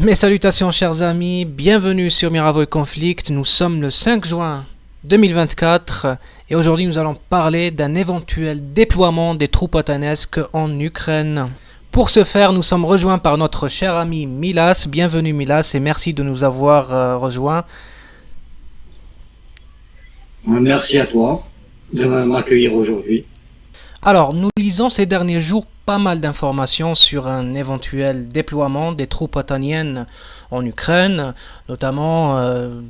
Mes salutations chers amis, bienvenue sur Miraval Conflict, nous sommes le 5 juin 2024 et aujourd'hui nous allons parler d'un éventuel déploiement des troupes otanesques en Ukraine. Pour ce faire, nous sommes rejoints par notre cher ami Milas. Bienvenue Milas et merci de nous avoir rejoints. Merci à toi de m'accueillir aujourd'hui. Alors, nous lisons ces derniers jours pas mal d'informations sur un éventuel déploiement des troupes otaniennes en Ukraine, notamment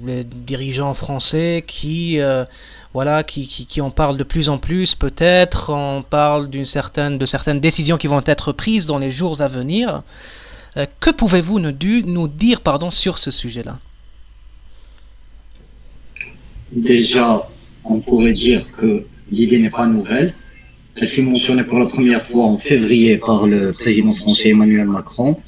les dirigeants français qui en parlent de plus en plus. Peut-être on parle de certaines décisions qui vont être prises dans les jours à venir. Que pouvez-vous nous dire sur ce sujet-là? Déjà, on pourrait dire que l'idée n'est pas nouvelle. Elle fut mentionnée pour la première fois en février par le président français Emmanuel Macron.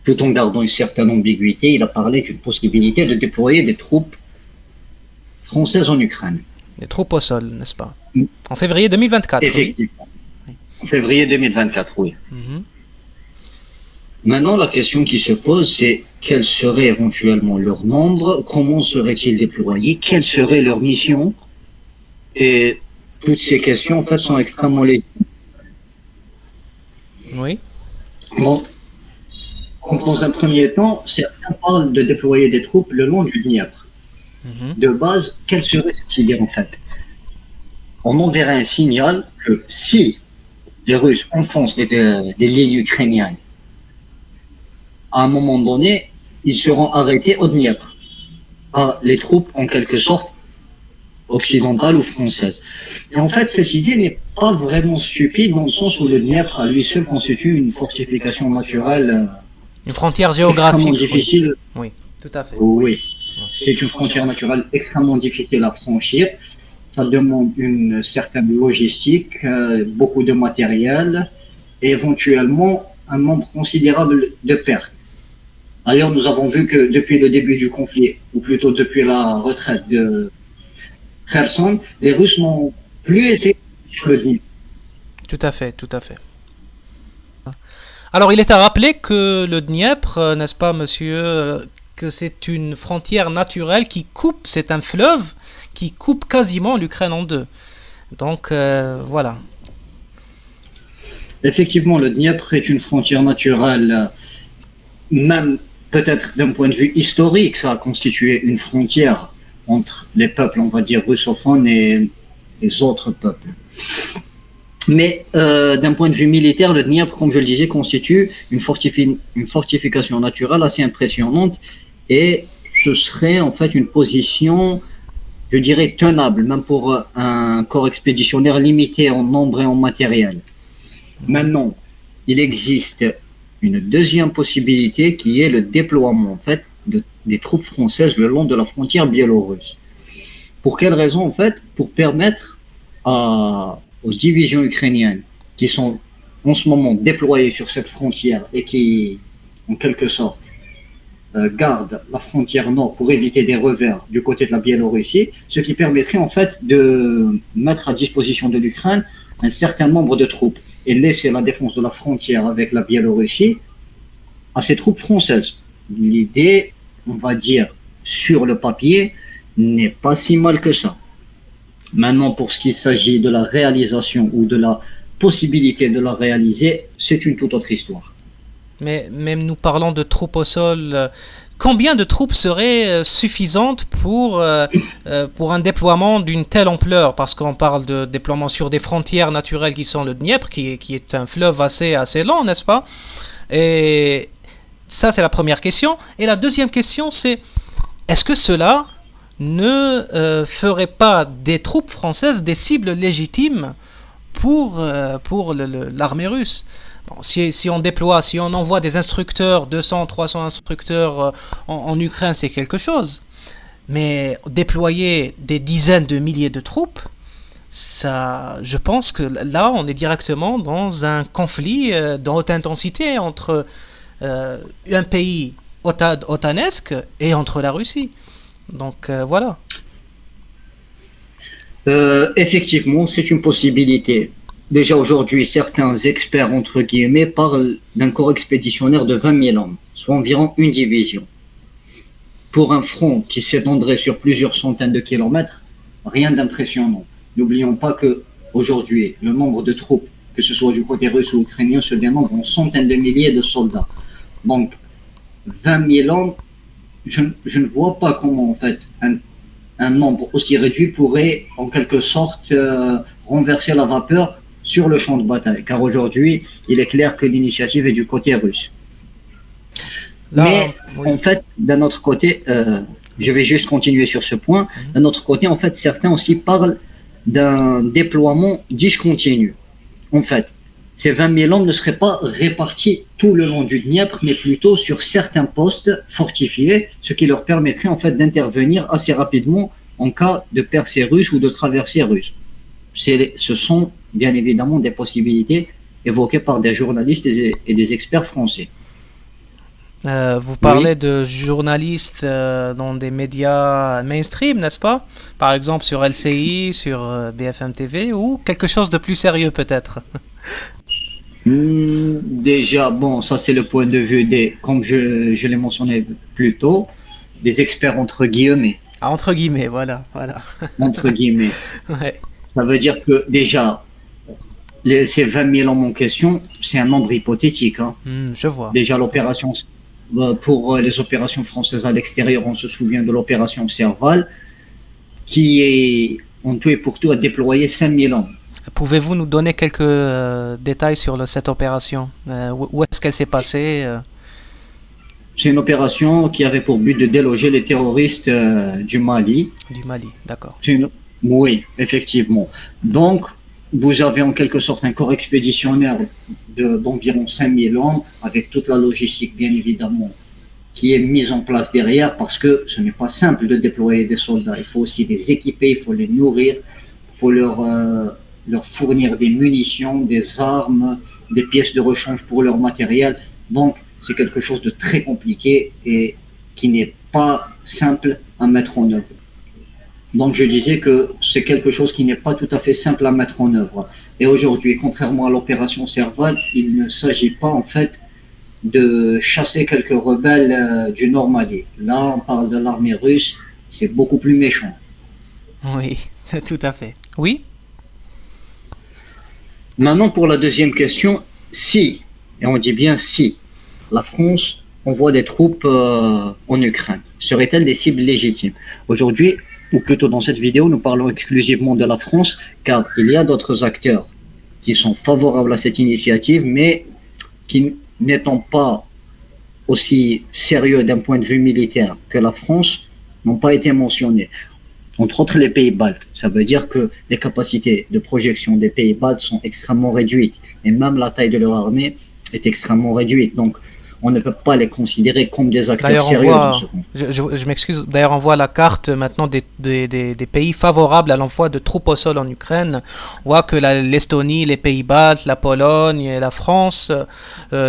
Tout en gardant une certaine ambiguïté, il a parlé d'une possibilité de déployer des troupes françaises en Ukraine. Des troupes au sol, n'est-ce pas? En février 2024. Effectivement. Oui. En février 2024, oui. Maintenant, la question qui se pose, c'est quel serait éventuellement leur nombre, comment seraient-ils déployés, quelle serait leur mission, et toutes ces questions, en fait, sont extrêmement légitimes. Oui. Bon, dans un premier temps, certains parlent de déployer des troupes le long du Dniepr. De base, quelle serait cette idée, en fait? On enverrait un signal que si les Russes enfoncent des lignes ukrainiennes, à un moment donné, ils seront arrêtés au Dniepr par les troupes, en quelque sorte, occidentale ou française. Et en fait, cette idée n'est pas vraiment stupide dans le sens où le Dniepr à lui seul constitue une fortification naturelle. Une frontière géographique. Extrêmement difficile. Oui, tout à fait. Oui, c'est une frontière naturelle extrêmement difficile à franchir. Ça demande une certaine logistique, beaucoup de matériel et éventuellement un nombre considérable de pertes. D'ailleurs, nous avons vu que depuis le début du conflit, ou plutôt depuis la retraite de Kherson, les Russes n'ont plus essayé de le Dniepr. Tout à fait. Alors, il est à rappeler que le Dniepr, n'est-ce pas, monsieur, que c'est une frontière naturelle c'est un fleuve qui coupe quasiment l'Ukraine en deux. Donc, voilà. Effectivement, le Dniepr est une frontière naturelle, même peut-être d'un point de vue historique, ça a constitué une frontière entre les peuples, on va dire, russophones et les autres peuples. Mais d'un point de vue militaire, le Dniepr, comme je le disais, constitue une fortification naturelle assez impressionnante et ce serait en fait une position, je dirais, tenable, même pour un corps expéditionnaire limité en nombre et en matériel. Maintenant, il existe une deuxième possibilité qui est le déploiement en fait des troupes françaises le long de la frontière biélorusse. Pour quelle raison en fait? Pour permettre aux divisions ukrainiennes qui sont en ce moment déployées sur cette frontière et qui, en quelque sorte, gardent la frontière nord pour éviter des revers du côté de la Biélorussie, ce qui permettrait en fait de mettre à disposition de l'Ukraine un certain nombre de troupes et laisser la défense de la frontière avec la Biélorussie à ces troupes françaises. L'idée, on va dire, sur le papier, n'est pas si mal que ça. Maintenant, pour ce qui s'agit de la réalisation ou de la possibilité de la réaliser, c'est une toute autre histoire. Mais même nous parlons de troupes au sol. Combien de troupes seraient suffisantes pour un déploiement d'une telle ampleur? Parce qu'on parle de déploiement sur des frontières naturelles qui sont le Dniepr, qui est un fleuve assez long, n'est-ce pas? Et ça, c'est la première question. Et la deuxième question, c'est est-ce que cela ne ferait pas des troupes françaises des cibles légitimes pour l'armée russe? Bon, si on envoie des instructeurs, 200, 300 instructeurs en Ukraine, c'est quelque chose. Mais déployer des dizaines de milliers de troupes, ça, je pense que là, on est directement dans un conflit de haute intensité entre un pays otanesque et entre la Russie. Donc voilà. Effectivement, c'est une possibilité. Déjà aujourd'hui, certains experts, entre guillemets, parlent d'un corps expéditionnaire de 20 000 hommes. soit environ une division. Pour un front qui s'étendrait sur plusieurs centaines de kilomètres, rien d'impressionnant. N'oublions pas que aujourd'hui, le nombre de troupes, que ce soit du côté russe ou ukrainien, se dénombre en centaines de milliers de soldats. Donc, 20 000 hommes, je ne vois pas comment en fait un nombre aussi réduit pourrait en quelque sorte renverser la vapeur sur le champ de bataille. Car aujourd'hui, il est clair que l'initiative est du côté russe. Là, Mais oui. en fait, d'un autre côté, je vais juste continuer sur ce point. D'un autre côté, en fait, certains aussi parlent d'un déploiement discontinu. En fait, ces 20 000 hommes ne seraient pas répartis tout le long du Dniepr, mais plutôt sur certains postes fortifiés, ce qui leur permettrait en fait d'intervenir assez rapidement en cas de percée russe ou de traversée russe. Ce sont bien évidemment des possibilités évoquées par des journalistes et des experts français. Vous Oui. parlez de journalistes dans des médias mainstream, n'est-ce pas? Par exemple sur LCI, sur BFM TV, ou quelque chose de plus sérieux peut-être? Déjà, bon, ça c'est le point de vue des, comme je l'ai mentionné plus tôt, des experts entre guillemets. Ah, entre guillemets, voilà, voilà. Entre guillemets. Ouais. Ça veut dire que déjà, ces 20 000 hommes en question, c'est un nombre hypothétique, hein. Je vois. Déjà, l'opération, pour les opérations françaises à l'extérieur, on se souvient de l'opération Serval, qui est, en tout et pour tout, a déployé 5 000 hommes. Pouvez-vous nous donner quelques détails sur cette opération? Où est-ce qu'elle s'est passée? C'est une opération qui avait pour but de déloger les terroristes du Mali. Du Mali, d'accord. Une... Oui, effectivement. Donc, vous avez en quelque sorte un corps expéditionnaire d'environ 5 000 hommes, avec toute la logistique, bien évidemment, qui est mise en place derrière, parce que ce n'est pas simple de déployer des soldats. Il faut aussi les équiper, il faut les nourrir, il faut leur fournir des munitions, des armes, des pièces de rechange pour leur matériel. Donc, c'est quelque chose de très compliqué et qui n'est pas simple à mettre en œuvre. Donc, je disais que c'est quelque chose qui n'est pas tout à fait simple à mettre en œuvre. Et aujourd'hui, contrairement à l'opération Serval, il ne s'agit pas en fait de chasser quelques rebelles du Nord Mali. Là, on parle de l'armée russe, c'est beaucoup plus méchant. Oui, tout à fait. Oui? Maintenant, pour la deuxième question, si, et on dit bien si, la France envoie des troupes en Ukraine, seraient-elles des cibles légitimes? Aujourd'hui, ou plutôt dans cette vidéo, nous parlons exclusivement de la France, car il y a d'autres acteurs qui sont favorables à cette initiative, mais qui, n'étant pas aussi sérieux d'un point de vue militaire que la France, n'ont pas été mentionnés. Entre autres les pays baltes. Ça veut dire que les capacités de projection des pays baltes sont extrêmement réduites, et même la taille de leur armée est extrêmement réduite. Donc, on ne peut pas les considérer comme des acteurs D'ailleurs, sérieux dans ce contexte. je m'excuse, d'ailleurs, on voit la carte maintenant des pays favorables à l'envoi de troupes au sol en Ukraine. On voit que l'Estonie, les Pays-Baltes, la Pologne et la France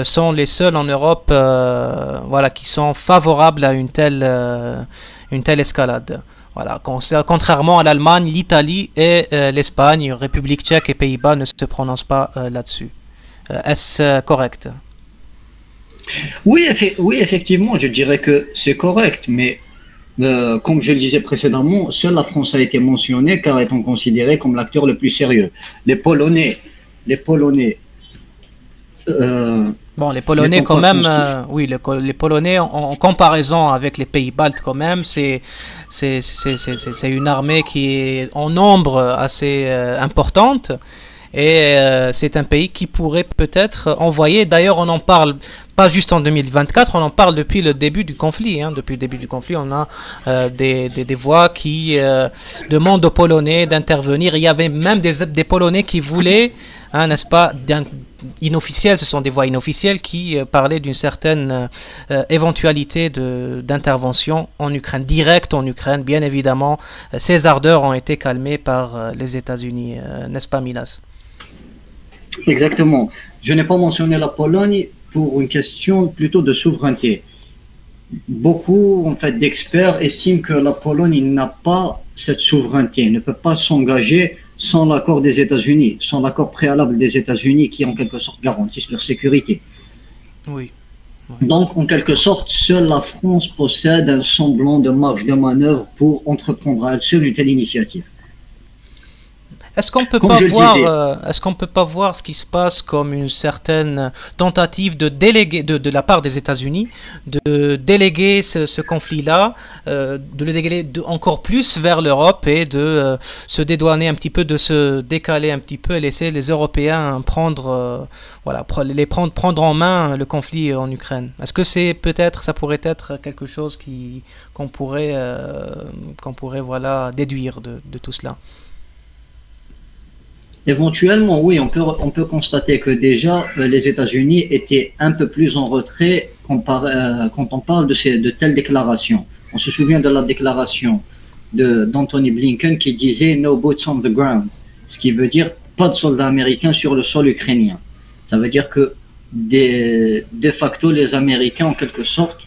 sont les seuls en Europe voilà, qui sont favorables à une telle escalade. Voilà. Contrairement à l'Allemagne, l'Italie et l'Espagne, République tchèque et Pays-Bas ne se prononcent pas là-dessus. Est-ce correct? Oui, oui, effectivement, je dirais que c'est correct, mais comme je le disais précédemment, seule la France a été mentionnée car étant considérée comme l'acteur le plus sérieux. Les Polonais, les Polonais, euh, Bon, les Polonais n'étant quand pas même, constitués. oui, les Polonais en comparaison avec les pays baltes quand même, c'est une armée qui est en nombre assez importante. Et c'est un pays qui pourrait peut-être envoyer, d'ailleurs on en parle pas juste en 2024, on en parle depuis le début du conflit. Hein. Depuis le début du conflit, on a des voix qui demandent aux Polonais d'intervenir. Il y avait même des Polonais qui voulaient, hein, n'est-ce pas, inofficielles, ce sont des voix inofficielles qui parlaient d'une certaine éventualité d'intervention en Ukraine, directe en Ukraine. Bien évidemment, ces ardeurs ont été calmées par les États-Unis, n'est-ce pas, Milas? Exactement. Je n'ai pas mentionné la Pologne pour une question plutôt de souveraineté. Beaucoup en fait, d'experts estiment que la Pologne n'a pas cette souveraineté, ne peut pas s'engager sans l'accord des États-Unis, sans l'accord préalable des États-Unis qui en quelque sorte garantissent leur sécurité. Oui. Oui. Donc, en quelque sorte, seule la France possède un semblant de marge de manœuvre pour entreprendre à elle seule une telle initiative. Comme je le disais, Est-ce qu'on peut pas voir ce qui se passe comme une certaine tentative de déléguer de la part des États-Unis de déléguer ce conflit-là, de le déléguer encore plus vers l'Europe et de se dédouaner un petit peu, de se décaler un petit peu et laisser les Européens prendre, voilà, prendre en main le conflit en Ukraine. Est-ce que ça pourrait être quelque chose qu'on pourrait voilà déduire de tout cela? éventuellement, oui, on peut constater que déjà, les États-Unis étaient un peu plus en retrait quand on parle de telles déclarations. On se souvient de la déclaration d'Anthony Blinken qui disait No boots on the ground, ce qui veut dire pas de soldats américains sur le sol ukrainien. Ça veut dire que de facto, les Américains, en quelque sorte,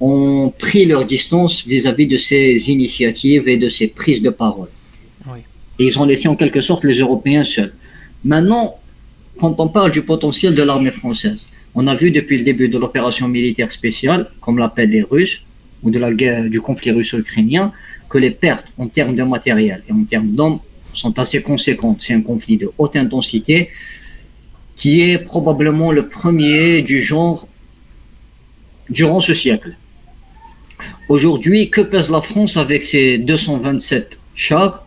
ont pris leur distance vis-à-vis de ces initiatives et de ces prises de parole. Oui. Et ils ont laissé en quelque sorte les Européens seuls. Maintenant, quand on parle du potentiel de l'armée française, on a vu depuis le début de l'opération militaire spéciale, comme l'appellent les Russes, ou de la guerre du conflit russo-ukrainien, que les pertes en termes de matériel et en termes d'hommes sont assez conséquentes. C'est un conflit de haute intensité qui est probablement le premier du genre durant ce siècle. Aujourd'hui, que pèse la France avec ses 227 chars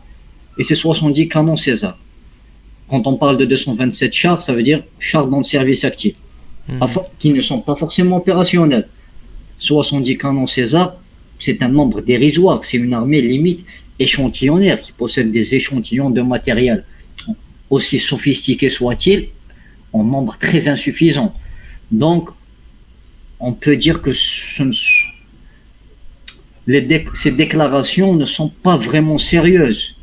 et ses 70 canons César? Quand on parle de 227 chars, ça veut dire chars dans le service actif, qui ne sont pas forcément opérationnels. 70 canons César, c'est un nombre dérisoire, c'est une armée limite échantillonnaire qui possède des échantillons de matériel. Aussi sophistiqués soient-ils, en nombre très insuffisant. Donc, on peut dire que ces déclarations ne sont pas vraiment sérieuses.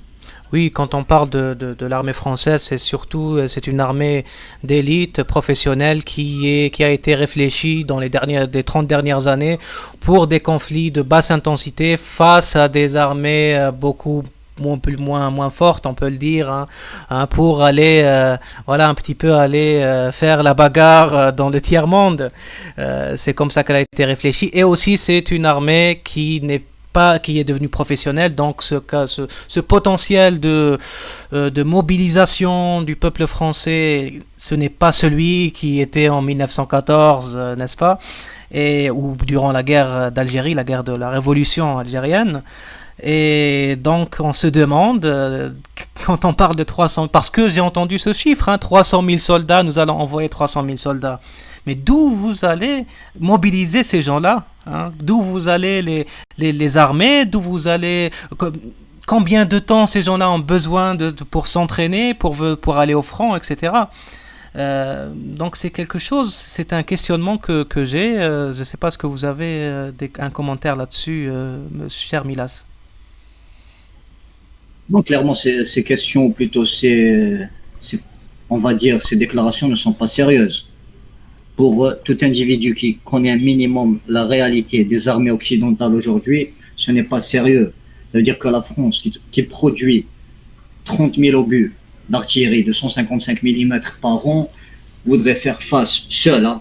Oui, quand on parle de l'armée française, c'est une armée d'élite professionnelle qui a été réfléchie dans des 30 dernières années pour des conflits de basse intensité face à des armées beaucoup moins fortes, on peut le dire, pour aller, voilà, un petit peu aller faire la bagarre dans le tiers-monde. C'est comme ça qu'elle a été réfléchie. Et aussi, c'est une armée qui est devenu professionnel, donc ce potentiel de mobilisation du peuple français, ce n'est pas celui qui était en 1914, n'est-ce pas, ou durant la guerre d'Algérie, la guerre de la révolution algérienne. Et donc on se demande, quand on parle de 300, parce que j'ai entendu ce chiffre, 300 000 soldats, nous allons envoyer 300 000 soldats. Mais d'où vous allez mobiliser ces gens-là, d'où vous allez les armer, combien de temps ces gens-là ont besoin pour s'entraîner, pour aller au front, etc. Donc c'est un questionnement que j'ai. Je ne sais pas ce que vous avez un commentaire là-dessus, cher Milas. Donc clairement, ces questions, ou plutôt on va dire, ces déclarations ne sont pas sérieuses. Pour tout individu qui connaît un minimum la réalité des armées occidentales aujourd'hui, ce n'est pas sérieux. Ça veut dire que la France, qui produit 30 000 obus d'artillerie de 155 mm par an, voudrait faire face seule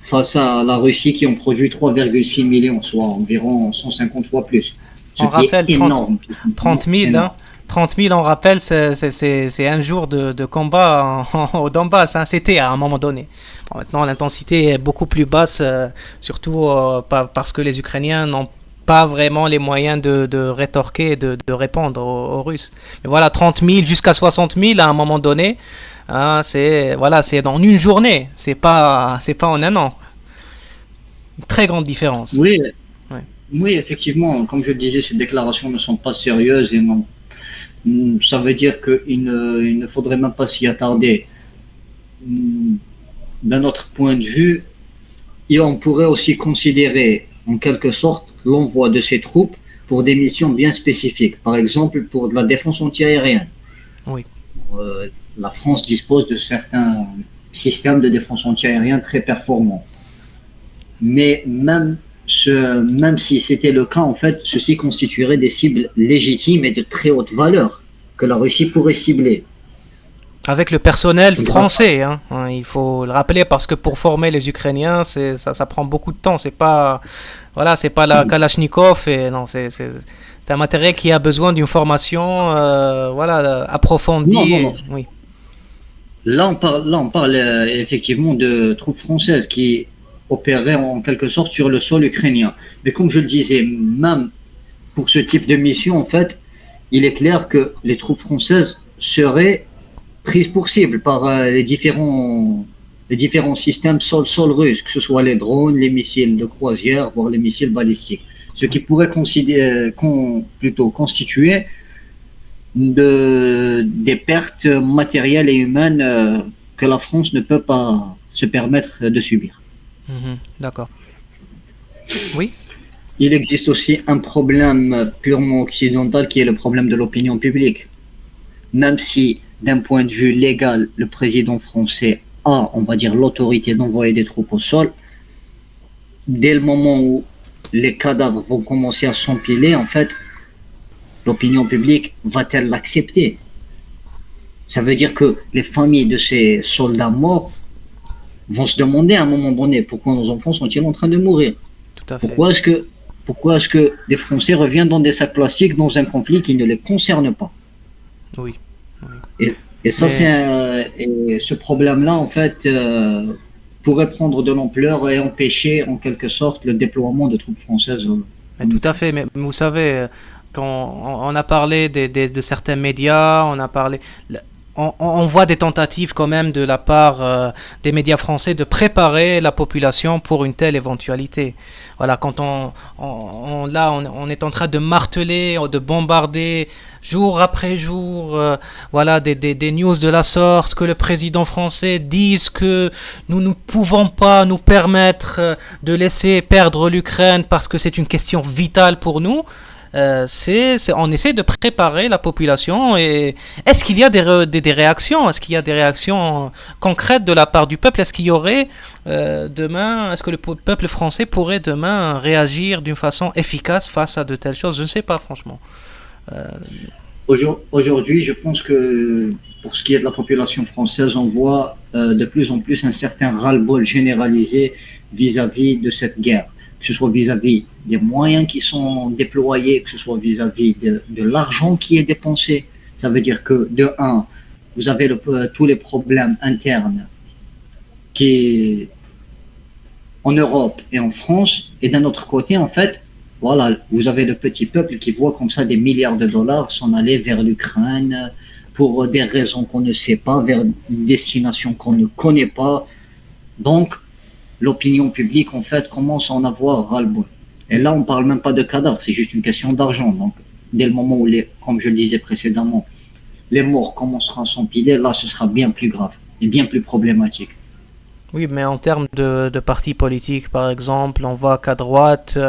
face à la Russie qui en produit 3,6 millions, soit environ 150 fois plus. Ce On qui est rappelle énorme. 30 000, Énorme. 30 000, on rappelle, c'est un jour de combat au Donbass. C'était à un moment donné. Bon, maintenant, l'intensité est beaucoup plus basse, surtout parce que les Ukrainiens n'ont pas vraiment les moyens de rétorquer, de répondre aux Russes. Mais voilà, 30 000 jusqu'à 60 000 à un moment donné, c'est dans une journée, c'est pas en un an. Une très grande différence. Oui, Ouais. oui, effectivement, comme je le disais, ces déclarations ne sont pas sérieuses et non. Ça veut dire qu'il ne faudrait même pas s'y attarder. D'un autre point de vue, et on pourrait aussi considérer en quelque sorte l'envoi de ces troupes pour des missions bien spécifiques. Par exemple, pour de la défense antiaérienne. Oui. La France dispose de certains systèmes de défense antiaérienne très performants. Mais même si c'était le cas, en fait, ceci constituerait des cibles légitimes et de très haute valeur que la Russie pourrait cibler. Avec le personnel grâce français, hein. Il faut le rappeler parce que pour former les Ukrainiens, ça prend beaucoup de temps. C'est pas, voilà, c'est pas la Kalachnikov et non, c'est un matériel qui a besoin d'une formation, voilà, Non, non, approfondie. non. Oui, Là, on parle effectivement de troupes françaises qui opéraient en quelque sorte sur le sol ukrainien. Mais comme je le disais, même pour ce type de mission, en fait, il est clair que les troupes françaises seraient prises pour cible par les différents systèmes sol-sol russes, que ce soit les drones, les missiles de croisière, voire les missiles balistiques. Ce qui pourrait plutôt constituer des pertes matérielles et humaines que la France ne peut pas se permettre de subir. d'accord. Oui, Il existe aussi un problème purement occidental qui est le problème de l'opinion publique. Même si, d'un point de vue légal, le président français a, on va dire, l'autorité d'envoyer des troupes au sol, dès le moment où les cadavres vont commencer à s'empiler, en fait, l'opinion publique va-t-elle l'accepter? Ça veut dire que les familles de ces soldats morts vont se demander à un moment donné pourquoi nos enfants sont-ils en train de mourir? tout à fait. Pourquoi est-ce que des Français reviennent dans des sacs plastiques dans un conflit qui ne les concerne pas? Oui, oui. Et, et ça, Mais et ce problème-là, en fait, pourrait prendre de l'ampleur et empêcher, en quelque sorte, le déploiement de troupes françaises Mais en tout à Ukraine. fait, mais vous savez, quand on a parlé de certains médias, on a parlé, on voit des tentatives quand même de la part des médias français de préparer la population pour une telle éventualité. Voilà, quand on est en train de marteler, de bombarder jour après jour, voilà, des news de la sorte, que le président français dise que nous ne pouvons pas nous permettre de laisser perdre l'Ukraine parce que c'est une question vitale pour nous. On essaie de préparer la population et est-ce qu'il y a des réactions? Est-ce qu'il y a des réactions concrètes de la part du peuple? Est-ce qu'il y aurait demain, est-ce que le peuple français pourrait demain réagir d'une façon efficace face à de telles choses? Je ne sais pas franchement. Euh, Aujourd'hui, je pense que pour ce qui est de la population française, on voit de plus en plus un certain ras-le-bol généralisé vis-à-vis de cette guerre, que ce soit vis-à-vis des moyens qui sont déployés, que ce soit vis-à-vis de l'argent qui est dépensé. Ça veut dire que, de un, vous avez tous les problèmes internes qui, en Europe et en France, et d'un autre côté, en fait, voilà, vous avez le petit peuple qui voit comme ça des milliards de dollars s'en aller vers l'Ukraine pour des raisons qu'on ne sait pas, vers une destination qu'on ne connaît pas. Donc, l'opinion publique, en fait, commence à en avoir ras-le-bol. Et là, on ne parle même pas de cadavres, c'est juste une question d'argent. Donc, dès le moment où, comme je le disais précédemment, les morts commenceront à s'empiler, là, ce sera bien plus grave et bien plus problématique. Oui, mais en termes de partis politiques, par exemple, on voit qu'à droite,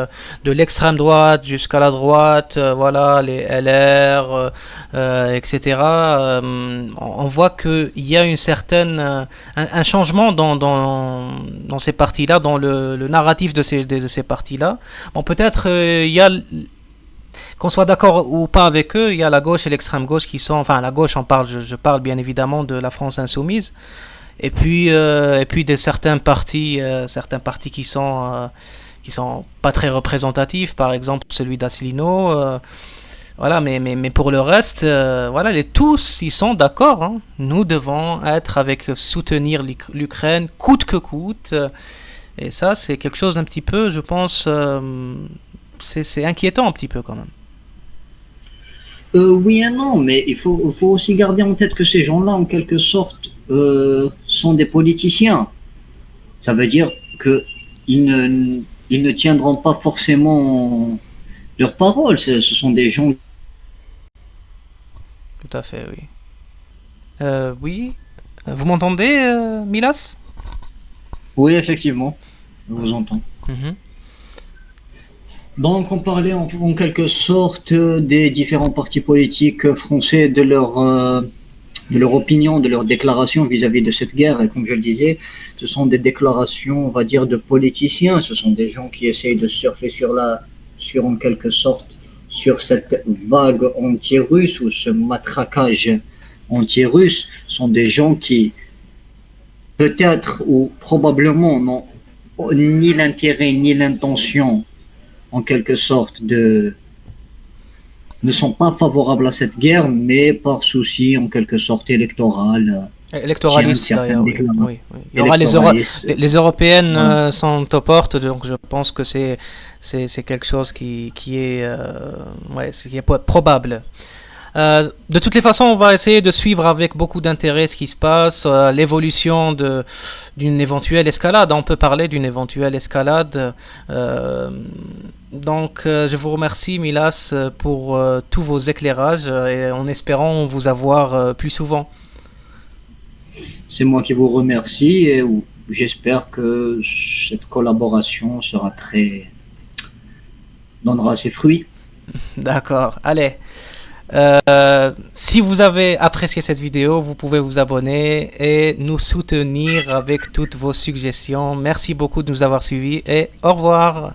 de l'extrême droite jusqu'à la droite, voilà, les LR, etc., on voit qu'il y a une certaine, un changement dans ces partis-là, dans le narratif de ces partis-là. Bon, peut-être il y a, qu'on soit d'accord ou pas avec eux, il y a la gauche et l'extrême gauche qui sont, enfin la gauche, je parle bien évidemment de la France insoumise. Et puis certains partis qui sont pas très représentatifs, par exemple celui d'Asselineau. Voilà, mais pour le reste, voilà, tous ils sont d'accord. Hein. Nous devons être avec soutenir l'Ukraine coûte que coûte. Et ça, c'est quelque chose d'un petit peu, je pense, c'est inquiétant un petit peu quand même. Oui et non, mais il faut aussi garder en tête que ces gens-là, en quelque sorte, sont des politiciens. Ça veut dire qu'ils ne tiendront pas forcément leurs paroles. Ce sont des gens. Tout à fait, oui. Oui. Vous m'entendez, Milas? Oui, effectivement, je vous entends. Mhm. Donc, on parlait en quelque sorte des différents partis politiques français, de leur opinion, de leur déclaration vis-à-vis de cette guerre. Et comme je le disais, ce sont des déclarations, on va dire, de politiciens. Ce sont des gens qui essayent de surfer sur en quelque sorte, sur cette vague anti-russe ou ce matraquage anti-russes sont des gens qui, peut-être ou probablement, n'ont ni l'intérêt ni l'intention, en quelque sorte, ne sont pas favorables à cette guerre, mais par souci, en quelque sorte, électoral, tiennent Électoraliste certaines d'ailleurs, oui, déclarations oui, oui. Il y aura électoralistes. les européennes Voilà. sont aux portes, donc je pense que c'est quelque chose qui est ouais, qui est probable. De toutes les façons, on va essayer de suivre avec beaucoup d'intérêt ce qui se passe, l'évolution d'une éventuelle escalade. On peut parler d'une éventuelle escalade. Euh, je vous remercie, Milas, pour tous vos éclairages et en espérant vous avoir plus souvent. C'est moi qui vous remercie et j'espère que cette collaboration donnera ses fruits. D'accord. Allez. Si vous avez apprécié cette vidéo, vous pouvez vous abonner et nous soutenir avec toutes vos suggestions. Merci beaucoup de nous avoir suivis et au revoir.